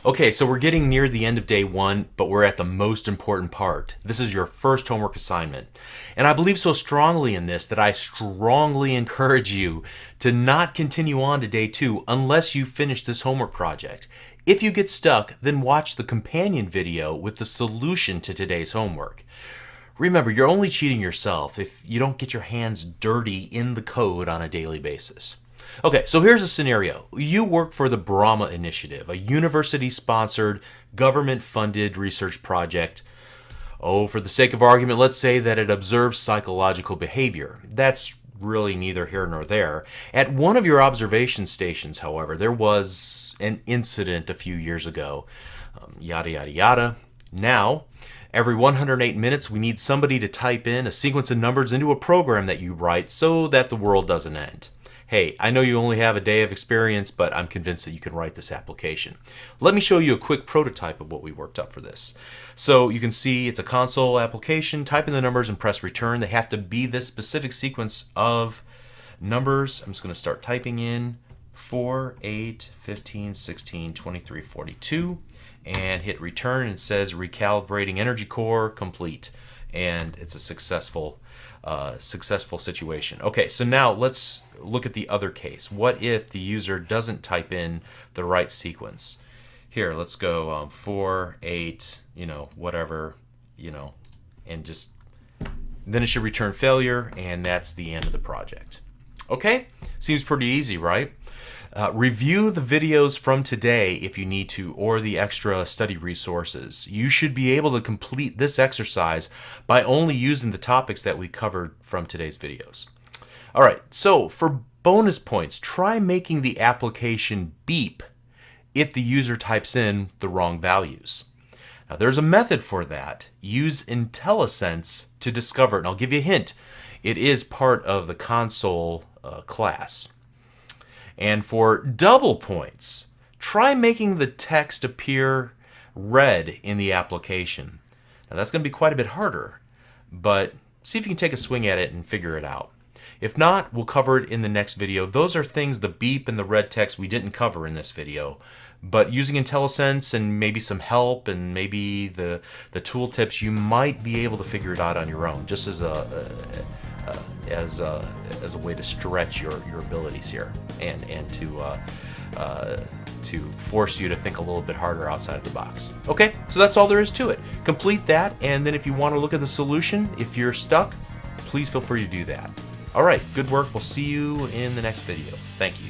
Okay, so we're getting near the end of day one, but we're at the most important part. This is your first homework assignment. And I believe so strongly in this that I strongly encourage you to not continue on to day two unless you finish this homework project. If you get stuck, then watch the companion video with the solution to today's homework. Remember, you're only cheating yourself if you don't get your hands dirty in the code on a daily basis. Okay, so here's a scenario. You work for the Brahma Initiative, a university-sponsored, government-funded research project. Oh, for the sake of argument, let's say that it observes psychological behavior. That's really neither here nor there. At one of your observation stations, however, there was an incident a few years ago. Yada, yada, yada. Now, every 108 minutes, we need somebody to type in a sequence of numbers into a program that you write so that the world doesn't end. Hey, I know you only have a day of experience, but I'm convinced that you can write this application. Let me show you a quick prototype of what we worked up for this. So you can see it's a console application. Type in the numbers and press return. They have to be this specific sequence of numbers. I'm just going to start typing in 4, 8, 15, 16, 23, 42 and hit return, and it says recalibrating energy core complete. And it's a successful situation. Okay, so now let's look at the other case. What if the user doesn't type in the right sequence? Here, let's go 4, 8, whatever, and just then it should return failure, and that's the end of the project. Okay, seems pretty easy, right? Review the videos from today if you need to, or the extra study resources. You should be able to complete this exercise by only using the topics that we covered from today's videos. All right, so for bonus points, try making the application beep if the user types in the wrong values. Now, there's a method for that. Use IntelliSense to discover it. And I'll give you a hint. It is part of the console class. And for double points, try making the text appear red in the application. Now that's going to be quite a bit harder, but see if you can take a swing at it and figure it out. If not, we'll cover it in the next video. Those are things, the beep and the red text, we didn't cover in this video. But using IntelliSense and maybe some help and maybe the tooltips, you might be able to figure it out on your own, just as a way to stretch your abilities here and to force you to think a little bit harder outside of the box. Okay, so that's all there is to it. Complete that, and then if you want to look at the solution, if you're stuck, please feel free to do that. All right, good work. We'll see you in the next video. Thank you.